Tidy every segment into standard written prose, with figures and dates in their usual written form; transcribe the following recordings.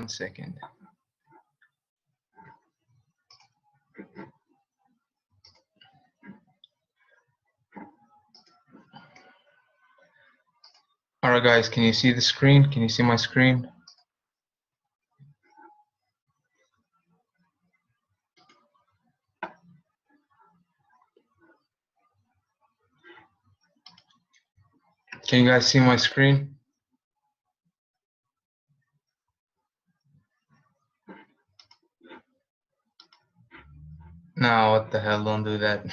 1 second. All right, guys, can you see the screen? Can you see my screen? Can you guys see my screen? No, what the hell, don't do that.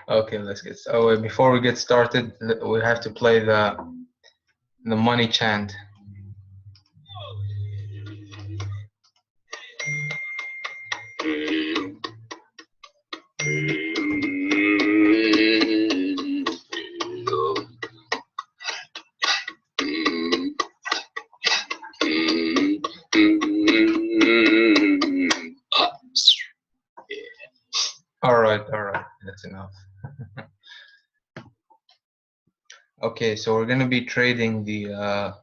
Okay, let's get started. Oh, wait, before we get started, we have to play the money chant. All right, that's enough. Okay, so we're gonna be trading the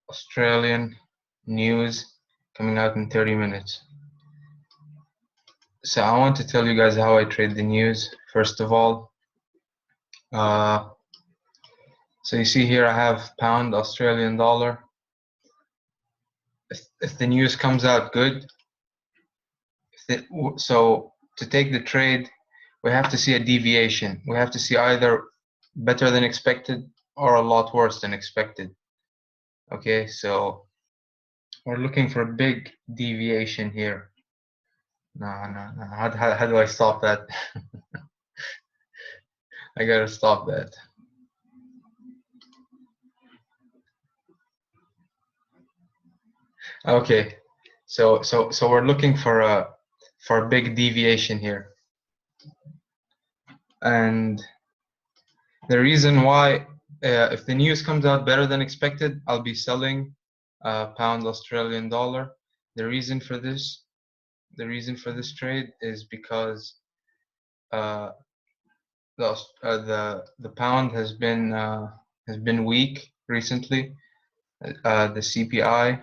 Australian news coming out in 30 minutes. So I want to tell you guys how I trade the news. First of all, so you see here I have pound, Australian dollar. If the news comes out good, so to take the trade, we have to see a deviation. We have to see either better than expected or a lot worse than expected. Okay, so we're looking for a big deviation here. No. How do I stop that? I gotta stop that. Okay, so we're looking for a big deviation here, and the reason why, if the news comes out better than expected, I'll be selling pound Australian dollar. The reason for this trade is because the pound has been weak recently. The CPI,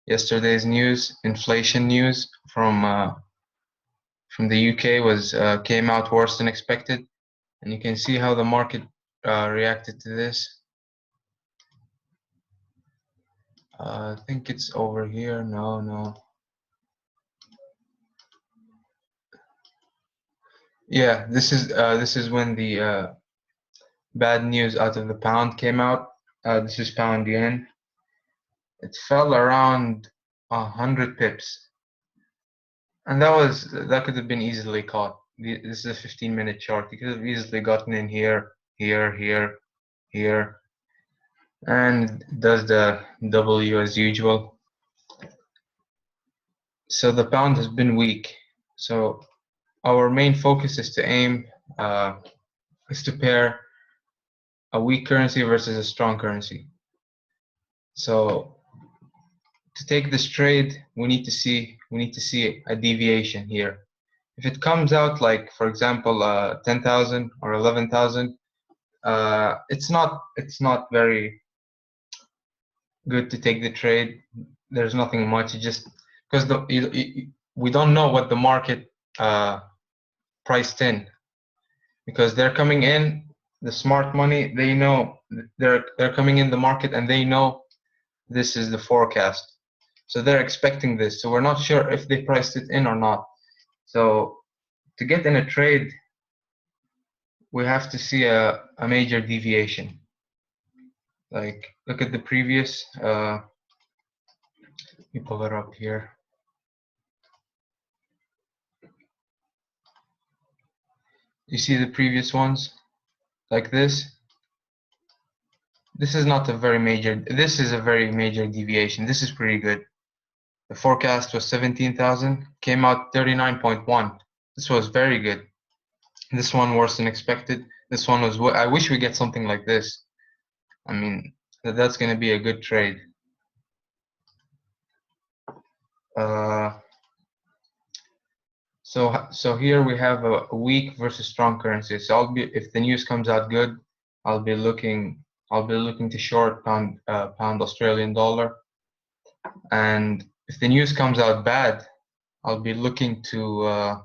yesterday's news, inflation news from the UK came out worse than expected, and you can see how the market reacted to this. I think it's over here. No. Yeah, this is when the bad news out of the pound came out. This is pound yen. It fell around 100 pips, and that could have been easily caught. This is a 15-minute chart. You could have easily gotten in here, and it does the W as usual. So the pound has been weak. So our main focus is to pair a weak currency versus a strong currency. So to take this trade, we need to see a deviation here. If it comes out like, for example, 10,000 or 11,000, it's not very good to take the trade. There's nothing much. You just because we don't know what the market priced in, because they're coming in, the smart money, they know they're coming in the market and they know this is the forecast, so they're expecting this. So we're not sure if they priced it in or not. So to get in a trade, we have to see a major deviation. Like, look at the previous. Let me pull it up here. You see the previous ones, like this. This is not a very major. This is a very major deviation. This is pretty good. The forecast was 17,000, came out 39.1. This was very good. This one worse than expected. This one was. I wish we get something like this. I mean, that's going to be a good trade. So here we have a weak versus strong currency. So if the news comes out good, I'll be looking to short pound Australian dollar. And if the news comes out bad, I'll be looking to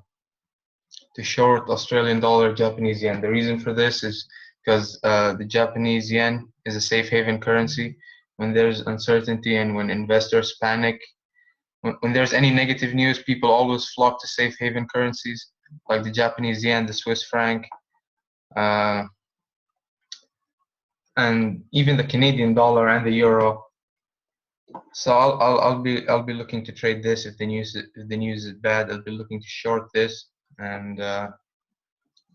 short Australian dollar, Japanese yen. The reason for this is because the Japanese yen is a safe haven currency. When there's uncertainty and when investors panic, when there's any negative news, people always flock to safe haven currencies like the Japanese yen, the Swiss franc, uh, and even the Canadian dollar and the euro. So I'll be looking to trade this if the news is bad. I'll be looking to short this, and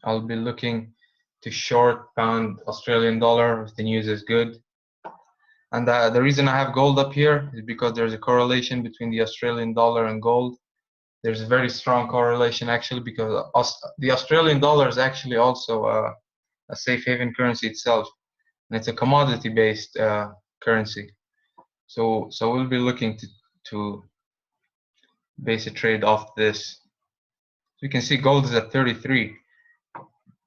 I'll be looking to short pound Australian dollar if the news is good. And the reason I have gold up here is because there's a correlation between the Australian dollar and gold. There's a very strong correlation actually, because the Australian dollar is actually also a safe haven currency itself, and it's a commodity based currency. So we'll be looking to base a trade off this. So you can see gold is at 33,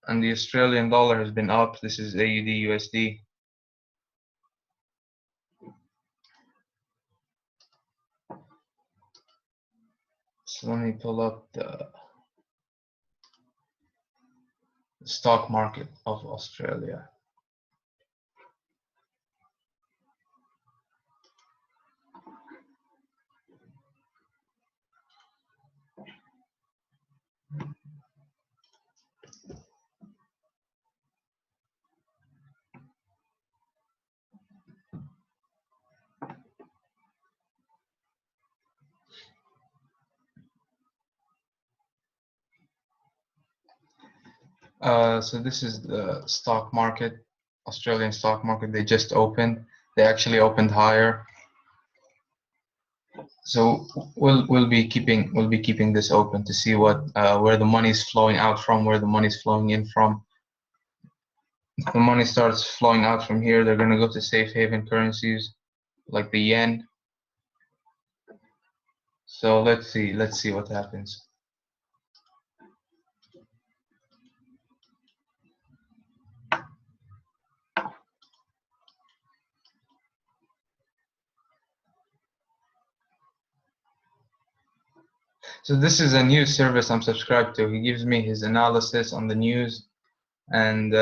and the Australian dollar has been up. This is AUD USD. So let me pull up the stock market of Australia. So this is the stock market, Australian stock market. They just opened. They actually opened higher. So we'll be keeping this open to see what where the money is flowing out from, where the money is flowing in from. If the money starts flowing out from here, they're going to go to safe haven currencies like the yen. So let's see what happens. So this is a news service I'm subscribed to. He gives me his analysis on the news, and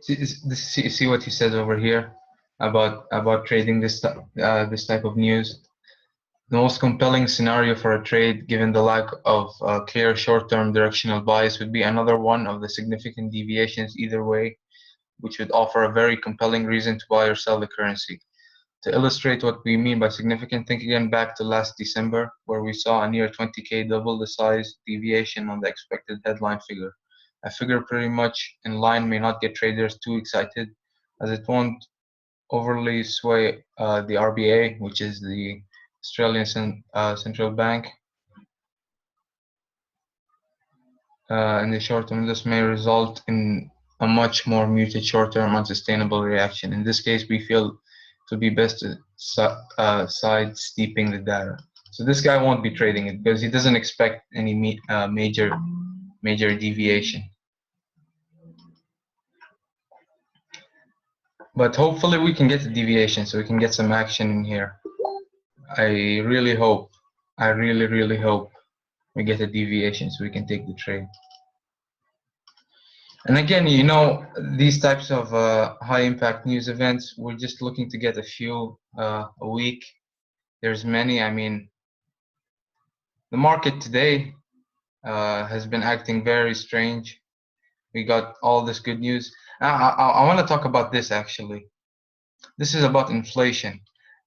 see what he says over here about trading this type of news. The most compelling scenario for a trade, given the lack of clear short-term directional bias, would be another one of the significant deviations either way, which would offer a very compelling reason to buy or sell the currency. To illustrate what we mean by significant, think again back to last December, where we saw a near 20K double the size deviation on the expected headline figure. A figure pretty much in line may not get traders too excited, as it won't overly sway the RBA, which is the Australian Central Bank. In the short term, this may result in a much more muted short-term unsustainable reaction. In this case, we feel it would be best to side steeping the data. So this guy won't be trading it because he doesn't expect any major deviation. But hopefully we can get the deviation so we can get some action in here. I really hope we get a deviation so we can take the trade. And again, you know, these types of high impact news events, we're just looking to get a few a week. There's many. I mean, the market today has been acting very strange. We got all this good news. I want to talk about this actually. This is about inflation,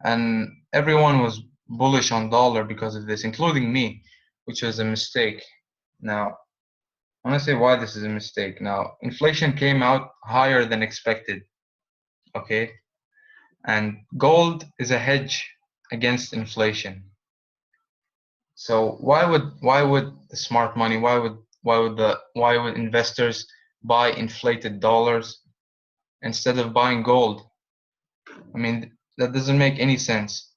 and everyone was bullish on dollar because of this, including me, which was a mistake. Now, I want to say why this is a mistake. Now, inflation came out higher than expected, okay? And gold is a hedge against inflation. So why would the smart money, why would investors buy inflated dollars instead of buying gold? I mean, that doesn't make any sense.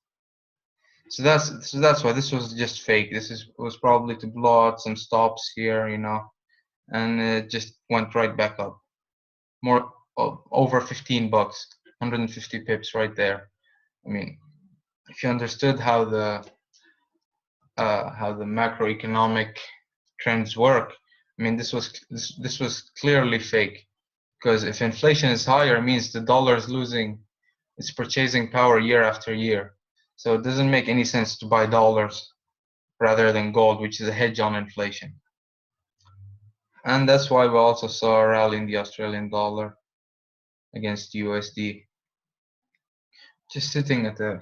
So that's why this was just fake. Was probably to blow out some stops here, you know, and it just went right back up, more over $15. 150 pips right there. I mean, if you understood how the macroeconomic trends work, I mean, this was clearly fake, because if inflation is higher, it means the dollar is losing its purchasing power year after year. So it doesn't make any sense to buy dollars rather than gold, which is a hedge on inflation. And that's why we also saw a rally in the Australian dollar against USD, just sitting at a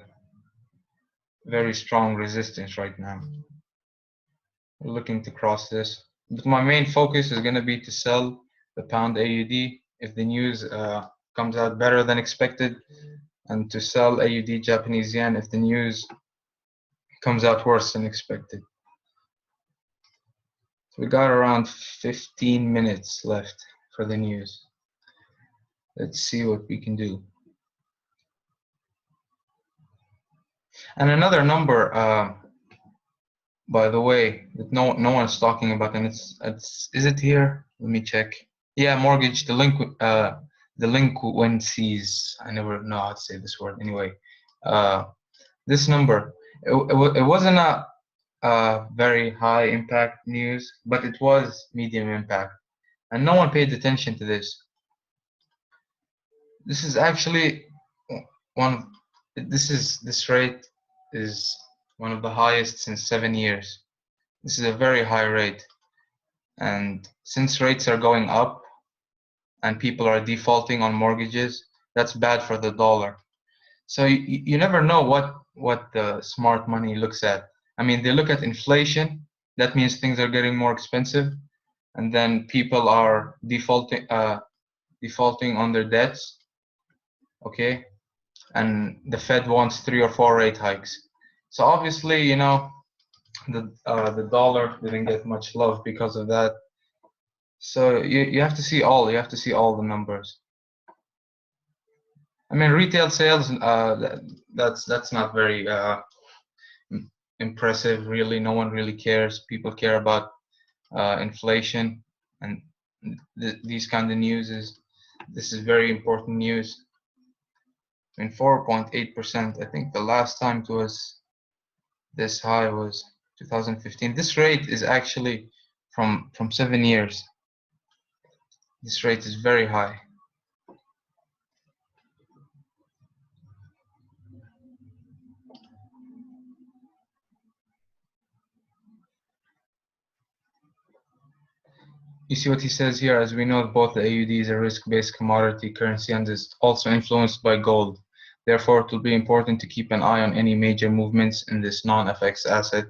very strong resistance right now. We're looking to cross this, but my main focus is going to be to sell the pound AUD if the news comes out better than expected, and to sell AUD Japanese yen if the news comes out worse than expected. So we got around 15 minutes left for the news. Let's see what we can do. And another number, by the way, that no one's talking about, and it's is it here? Let me check. Yeah, mortgage delinquencies. I never know how to say this word. Anyway, this number, it wasn't a very high impact news, but it was medium impact, and no one paid attention to this. This is actually this rate is one of the highest since 7 years. This is a very high rate, and since rates are going up and people are defaulting on mortgages, that's bad for the dollar. So you never know what the smart money looks at. I mean, they look at inflation. That means things are getting more expensive, and then people are defaulting on their debts. Okay, and the Fed wants 3 or 4 rate hikes. So obviously, you know, the dollar didn't get much love because of that. So you have to see all the numbers. I mean, retail sales, that's not very impressive, really. No one really cares. People care about inflation, and these kind of news this is very important news. I mean, 4.8%. I think the last time it was this high was 2015. This rate is actually from 7 years. This rate is very high. You see what he says here? As we know, both the AUD is a risk-based commodity currency and is also influenced by gold. Therefore, it will be important to keep an eye on any major movements in this non-FX asset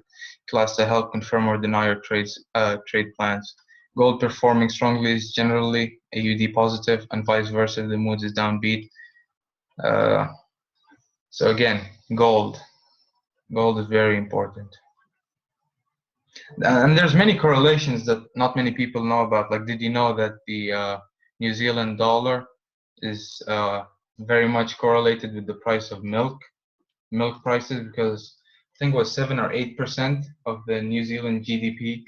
class to help confirm or deny your trade plans. Gold performing strongly is generally AUD positive, and vice versa if the mood is downbeat. So again, gold is very important. And there's many correlations that not many people know about. Like, did you know that the New Zealand dollar is very much correlated with the price of milk prices? Because I think it was 7 or 8% of the New Zealand GDP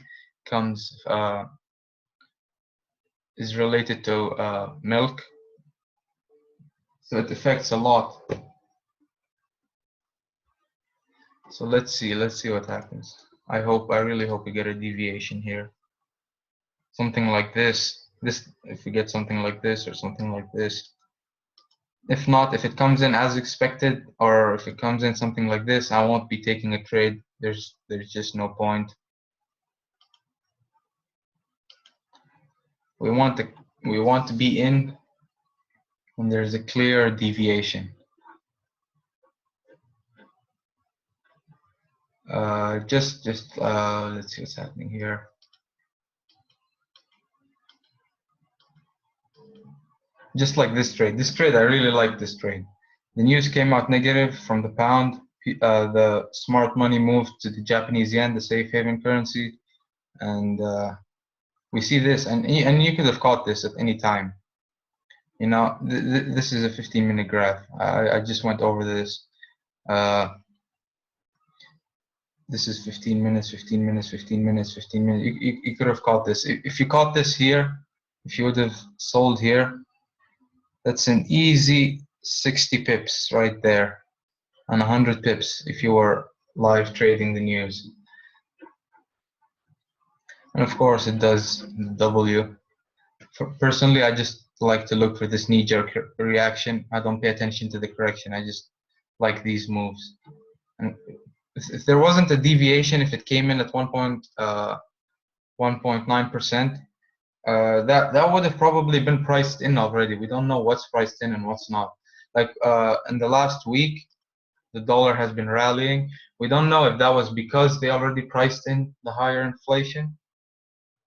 is related to milk. So it affects a lot. So let's see what happens. I really hope we get a deviation here. Something like this. If we get something like this or something like this. If not, if it comes in as expected, or if it comes in something like this, I won't be taking a trade. There's just no point. We want to be in when there's a clear deviation. Let's see what's happening here. Just like this trade. This trade, I really like this trade. The news came out negative from the pound. The smart money moved to the Japanese yen, the safe haven currency, and we see this. And you could have caught this at any time. You know, this is a 15-minute graph. I just went over this. This is 15 minutes, 15 minutes, 15 minutes, 15 minutes. You could have caught this. If you caught this here, if you would have sold here, that's an easy 60 pips right there, and 100 pips if you were live trading the news. And of course it does W. Personally, I just like to look for this knee-jerk reaction. I don't pay attention to the correction. I just like these moves. And if there wasn't a deviation, if it came in at 1.9%, that would have probably been priced in already. We don't know what's priced in and what's not. Like in the last week, the dollar has been rallying. We don't know if that was because they already priced in the higher inflation,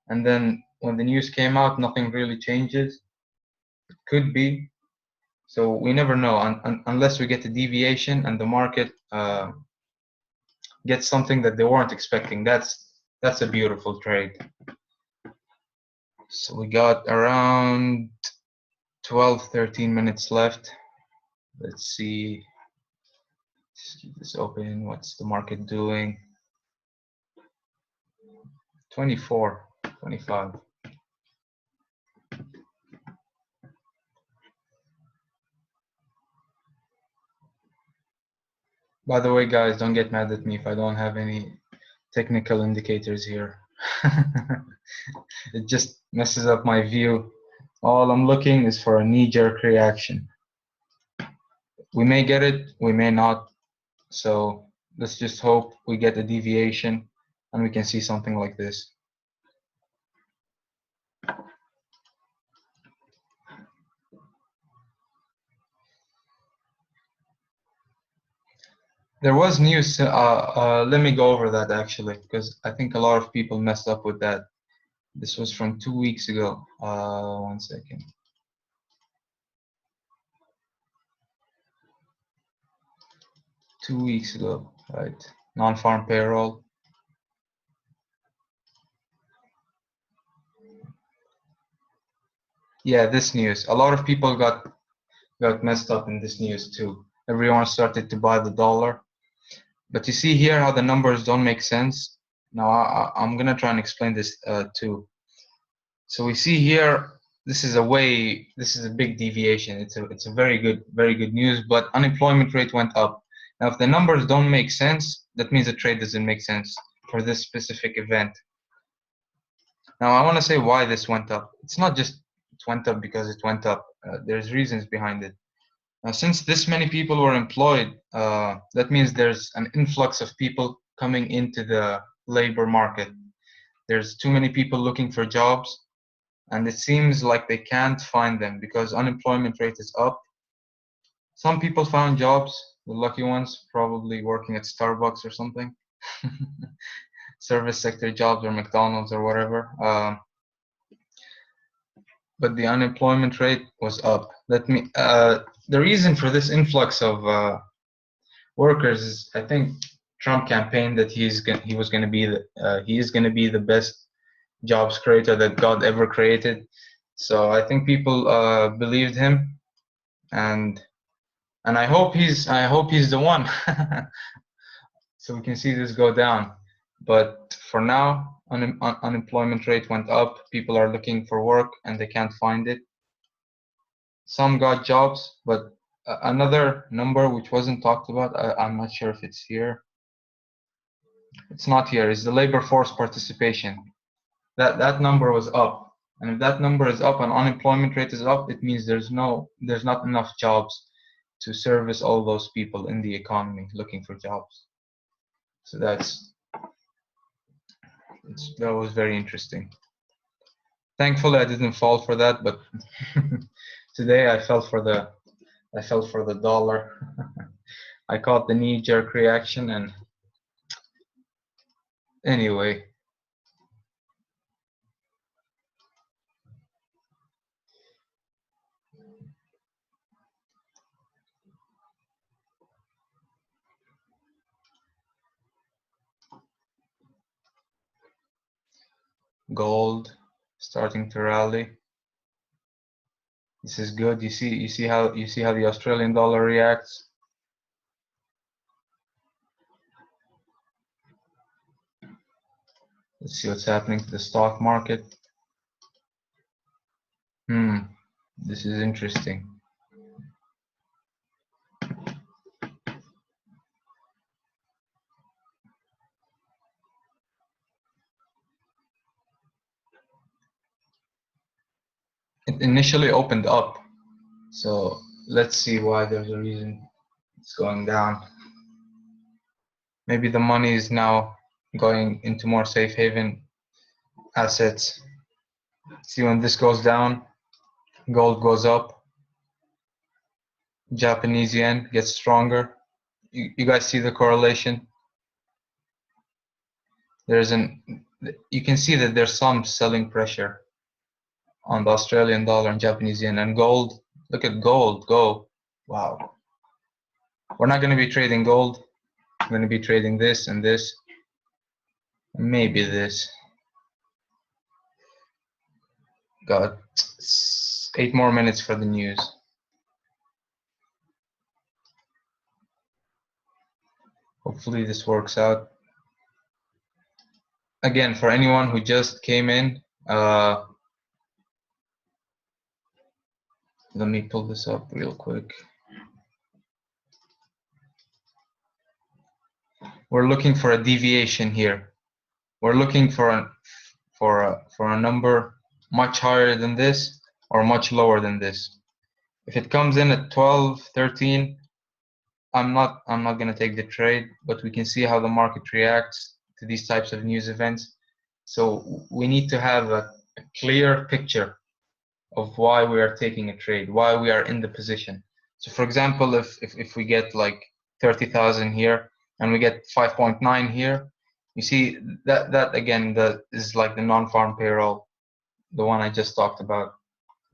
and then when the news came out, nothing really changes. It could be. So we never know unless we get a deviation and the market gets something that they weren't expecting. That's a beautiful trade. So we got around 12-13 minutes left. Let's see. Just keep this open. What's the market doing? 24, 25. By the way, guys, don't get mad at me if I don't have any technical indicators here. It just messes up my view. All I'm looking is for a knee-jerk reaction. We may get it, we may not. So let's just hope we get a deviation and we can see something like this. There was news, let me go over that actually, because I think a lot of people messed up with that. This was from 2 weeks ago. 1 second. Two weeks ago, right? Non-farm payroll. Yeah, this news. A lot of people got messed up in this news too. Everyone started to buy the dollar. But you see here how the numbers don't make sense. Now I'm gonna try and explain this too. So we see here, this is a big deviation. It's a very good news, but unemployment rate went up. Now if the numbers don't make sense, that means the trade doesn't make sense for this specific event. Now I want to say why this went up. It's not just it went up because it went up. There's reasons behind it. Since this many people were employed, that means there's an influx of people coming into the labor market. There's too many people looking for jobs, and it seems like they can't find them because unemployment rate is up. Some people found jobs, the lucky ones, probably working at Starbucks or something, service sector jobs or McDonald's or whatever. But the unemployment rate was up. The reason for this influx of workers is, I think, Trump campaigned that he is going to be the best jobs creator that God ever created. So I think people believed him, and I hope he's the one. So we can see this go down. But for now, unemployment rate went up. People are looking for work and they can't find it. Some got jobs, but another number which wasn't talked about, I'm not sure if it's here. It's not here. Is the labor force participation. That number was up, and if that number is up and unemployment rate is up, it means there's not enough jobs to service all those people in the economy looking for jobs. So that was very interesting. Thankfully, I didn't fall for that, but today I fell for the dollar. I caught the knee-jerk reaction, and anyway. Gold starting to rally. This is good. You see how the Australian dollar reacts. Let's see what's happening to the stock market. This is interesting. it initially opened up. So let's see why there's a reason it's going down. Maybe the money is now going into more safe haven assets. See, when this goes down, gold goes up, Japanese yen gets stronger. You guys see the correlation? You can see that there's some selling pressure on the Australian dollar and Japanese yen, and gold. Look at gold go. Wow. We're not going to be trading gold. I'm going to be trading this and this, and maybe this. Got 8 more minutes for the news. Hopefully this works out. Again, for anyone who just came in, let me pull this up real quick. We're looking for a deviation here. We're looking for a number much higher than this or much lower than this. If it comes in at 12, 13, I'm not going to take the trade, but we can see how the market reacts to these types of news events. So we need to have a clear picture of why we are taking a trade, why we are in the position. So for example, if we get like 30,000 here and we get 5.9 here, you see that again, that is like the non-farm payroll, the one I just talked about.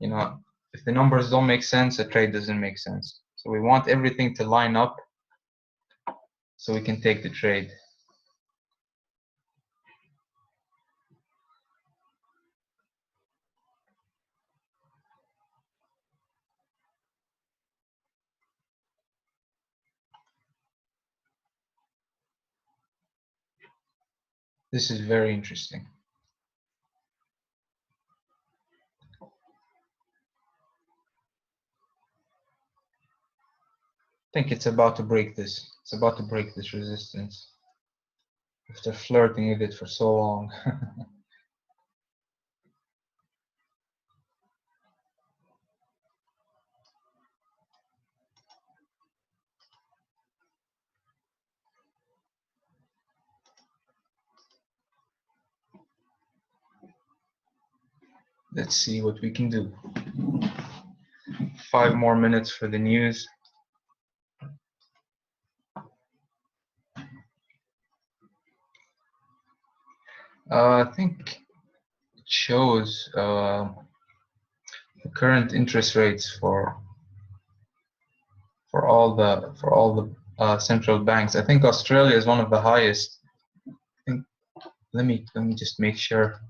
You know, if the numbers don't make sense, a trade doesn't make sense. So we want everything to line up so we can take the trade. This is very interesting. I think it's about to break this. It's about to break this resistance. After flirting with it for so long. Let's see what we can do. 5 more minutes for the news. I think it shows the current interest rates for all the central banks. I think Australia is one of the highest. I think, let me just make sure.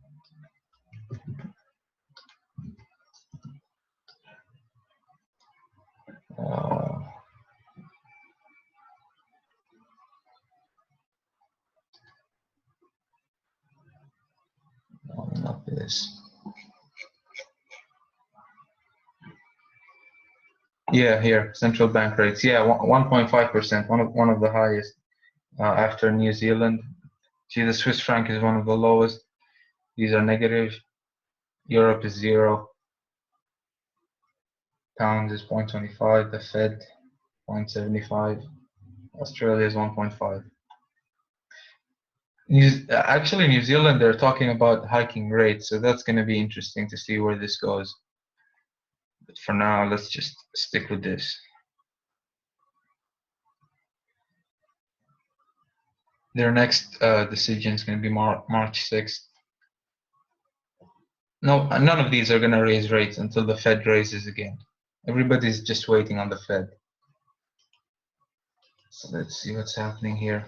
No, not this. Yeah, here, central bank rates. Yeah, 1.5%, one of the highest after New Zealand. See, the Swiss franc is one of the lowest. These are negative. Europe is 0. Pound is 0.25. The Fed 0.75. Australia is 1.5. Actually, New Zealand, they're talking about hiking rates, so that's going to be interesting to see where this goes. But for now, let's just stick with this. Their next decision is going to be March 6th. No, none of these are going to raise rates until the Fed raises again. Everybody's just waiting on the Fed. So let's see what's happening here.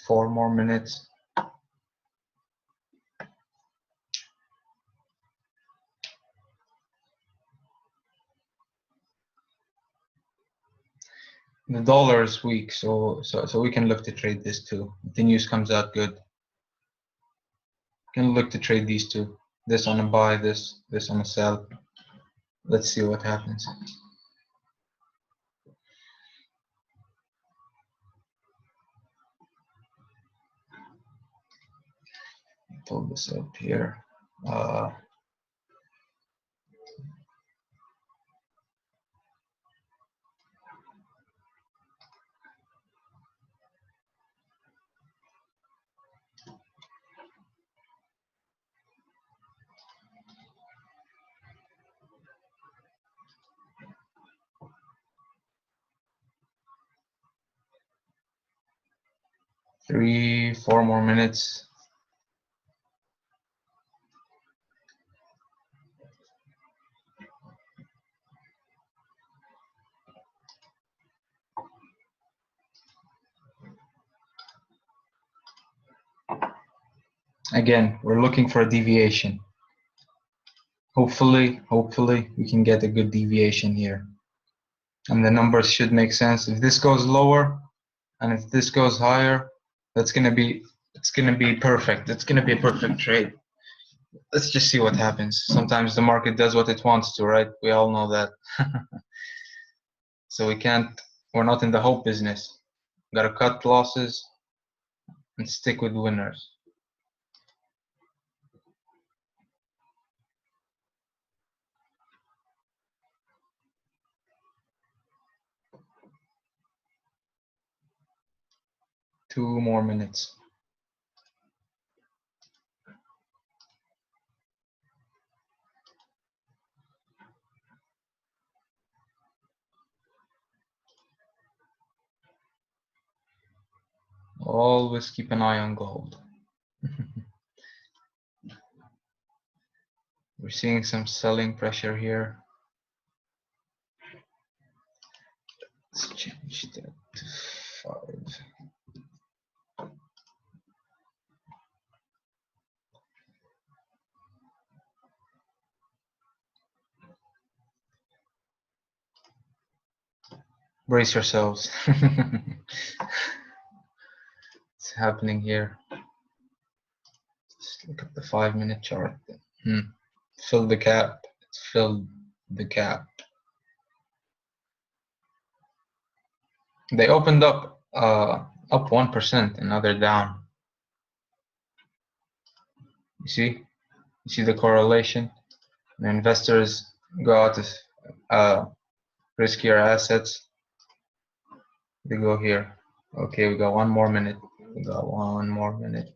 Four more minutes. The dollar is weak, so we can look to trade this too. If the news comes out good, we can look to trade these two. This on a buy, this on a sell. Let's see what happens. Pull this up here. 3-4 more minutes. Again, we're looking for a deviation. Hopefully we can get a good deviation here. And the numbers should make sense. If this goes lower and if this goes higher, it's gonna be perfect. It's gonna be a perfect trade. Let's just see what happens. Sometimes the market does what it wants to, right? We all know that. So we're not in the hope business. Gotta cut losses and stick with winners. Two more minutes. Always keep an eye on gold. We're seeing some selling pressure here. Let's change that to 5. Brace yourselves. It's happening here. Just look at the 5-minute chart. Fill the gap. It's filled the gap. They opened up 1% and now they're down. You see the correlation. The investors go out of riskier assets. They go here. Okay, we got 1 more minute. We got 1 more minute.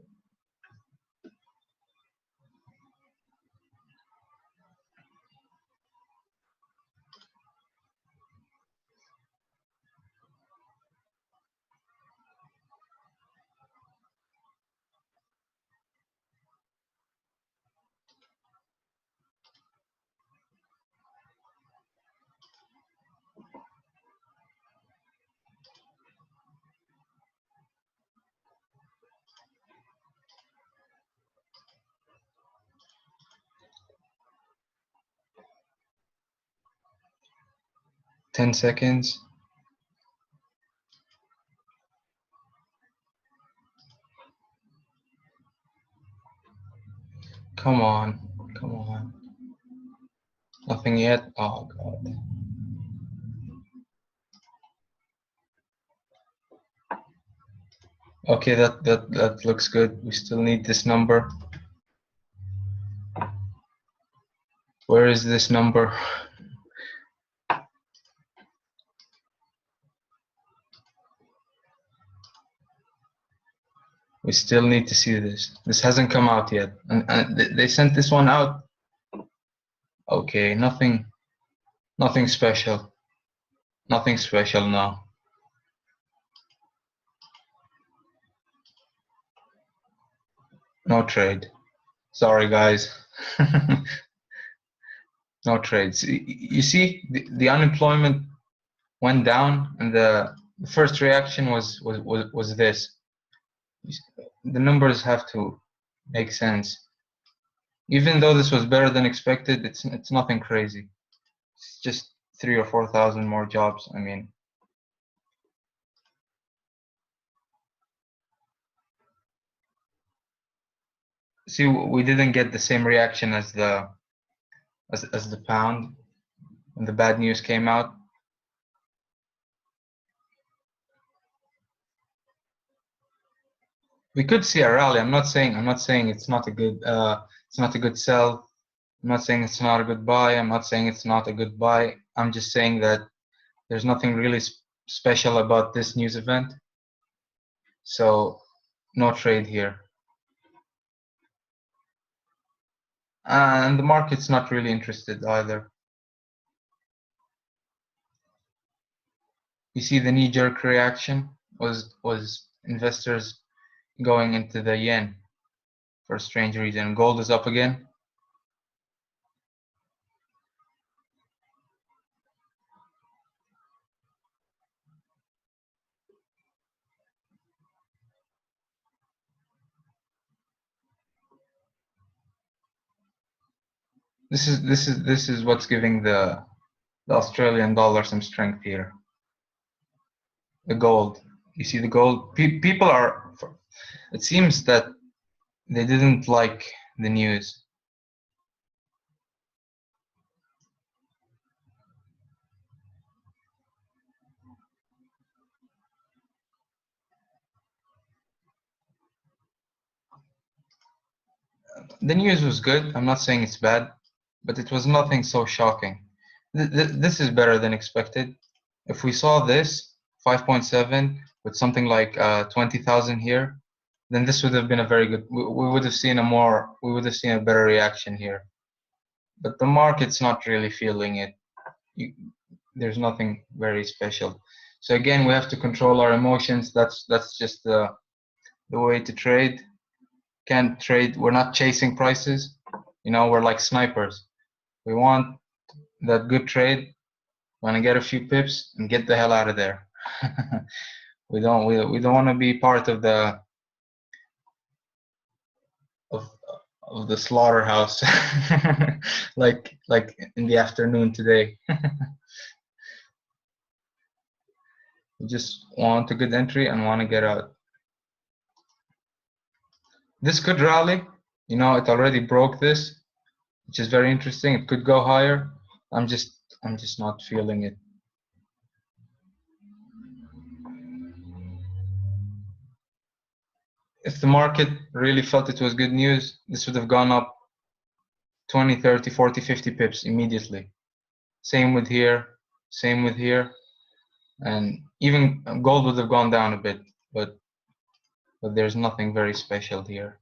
Ten seconds. Come on. Nothing yet? Oh god. Okay, that looks good. We still need this number. Where is this number? We still need to see this. This hasn't come out yet. And they sent this one out. Okay, nothing special. Nothing special now. No trade. Sorry, guys. No trades. You see, the unemployment went down, and the first reaction was this. The numbers have to make sense. Even though this was better than expected, it's nothing crazy. It's just 3,000 or 4,000 more jobs. I mean, see, we didn't get the same reaction as the pound. when the bad news came out. We could see a rally. I'm not saying it's not a good sell. I'm not saying it's not a good buy. I'm not saying it's not a good buy. I'm just saying that there's nothing really special about this news event. So no trade here. And the market's not really interested either. You see the knee-jerk reaction was investors going into the yen for a strange reason. Gold is up again. This is what's giving the Australian dollar some strength here. The gold. You see the gold. People are. It seems that they didn't like the news. The news was good. I'm not saying it's bad, but it was nothing so shocking. This is better than expected. If we saw this 5.7 with something like 20,000 here, then this would have been a very good. We would have seen a better reaction here. But the market's not really feeling it. There's nothing very special. So again, we have to control our emotions. That's just the way to trade. Can't trade. We're not chasing prices. We're like snipers. We want that good trade. Want to get a few pips and get the hell out of there. we don't want to be part of the of the slaughterhouse like in the afternoon today. We just want a good entry and want to get out. This could rally. It already broke this, which is very interesting. It could go higher. I'm just not feeling it. If the market really felt it was good news, this would have gone up 20, 30, 40, 50 pips immediately. Same with here, and even gold would have gone down a bit, but there's nothing very special here.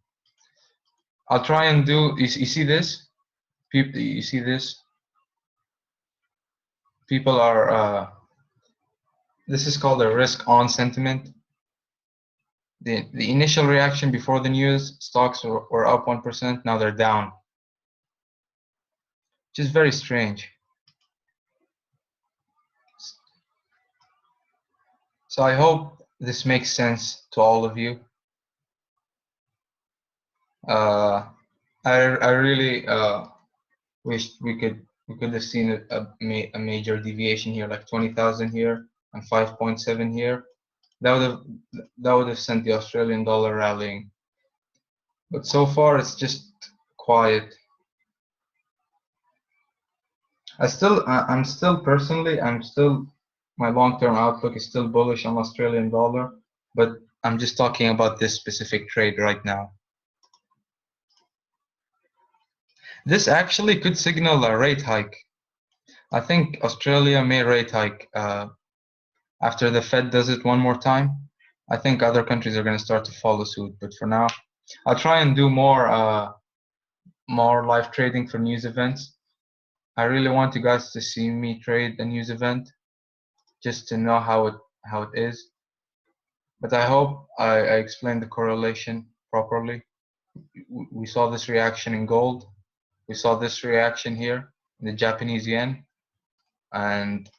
I'll try and do. You see this? People, you see this? People are. This is called a risk-on sentiment. The initial reaction before the news, stocks were up 1%. Now they're down, which is very strange. So I hope this makes sense to all of you. I really wished we could have seen a major deviation here, like 20,000 here and 5.7 here. That would have sent the Australian dollar rallying. But so far it's just quiet. I'm still my long-term outlook is still bullish on Australian dollar, but I'm just talking about this specific trade right now. This actually could signal a rate hike. I think Australia may rate hike after the Fed does it one more time. I think other countries are going to start to follow suit, but for now, I'll try and do more live trading for news events. I really want you guys to see me trade a news event, just to know how it is. But I hope I explained the correlation properly. We saw this reaction in gold. We saw this reaction here in the Japanese yen, and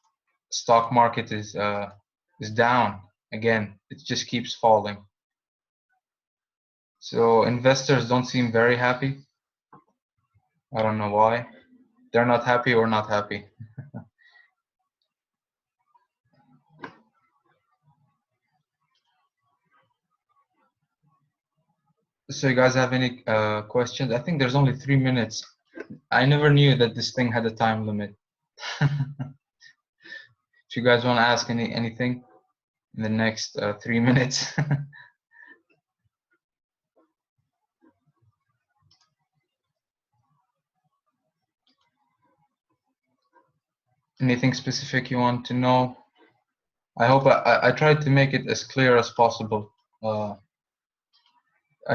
stock market is down again. It just keeps falling. So investors don't seem very happy. I don't know why. They're not happy or not happy. So you guys have any questions? I think there's only 3 minutes. I never knew that this thing had a time limit. If you guys want to ask anything in the next 3 minutes. Anything specific you want to know? I hope I tried to make it as clear as possible. I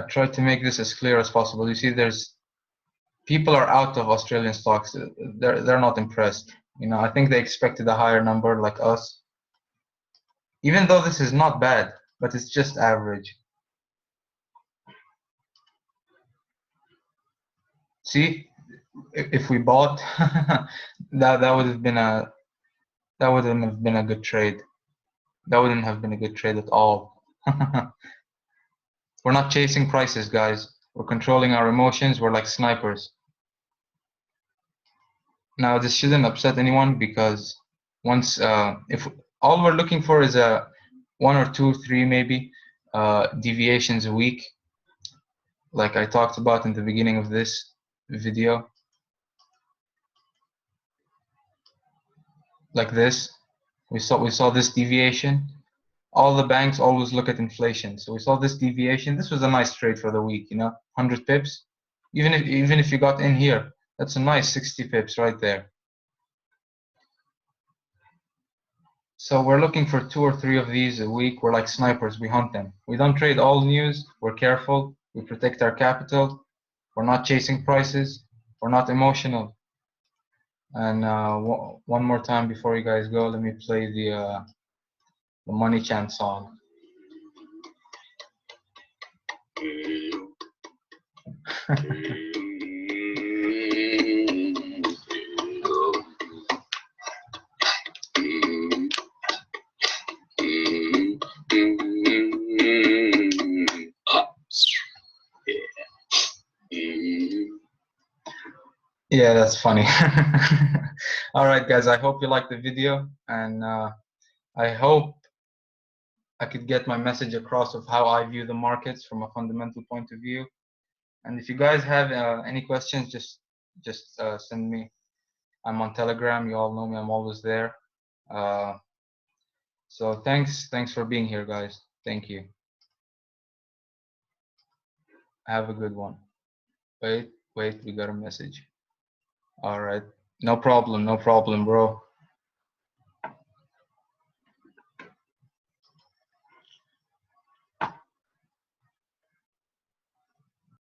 tried to make this as clear as possible. You see, there's people are out of Australian stocks. They're not impressed. You know, I think they expected a higher number like us. Even though this is not bad, but it's just average. See, if we bought, that would have been a good trade. That wouldn't have been a good trade at all. We're not chasing prices, guys. We're controlling our emotions. We're like snipers. Now, this shouldn't upset anyone because once, if all we're looking for is a 1 or 2, 3 maybe deviations a week, like I talked about in the beginning of this video, like this, we saw this deviation. All the banks always look at inflation, so we saw this deviation. This was a nice trade for the week, you know, 100 pips. Even if you got in here, that's a nice 60 pips right there. So we're looking for 2 or 3 of these a week. We're like snipers. We hunt them. We don't trade all news. We're careful. We protect our capital. We're not chasing prices. We're not emotional. And one more time before you guys go, let me play the Money Chant song. Yeah, that's funny. All right, guys, I hope you liked the video, and I hope I could get my message across of how I view the markets from a fundamental point of view. And if you guys have any questions, just send me. I'm on Telegram. You all know me. I'm always there. So thanks for being here, guys. Thank you. Have a good one. Wait, we got a message. All right. No problem, bro.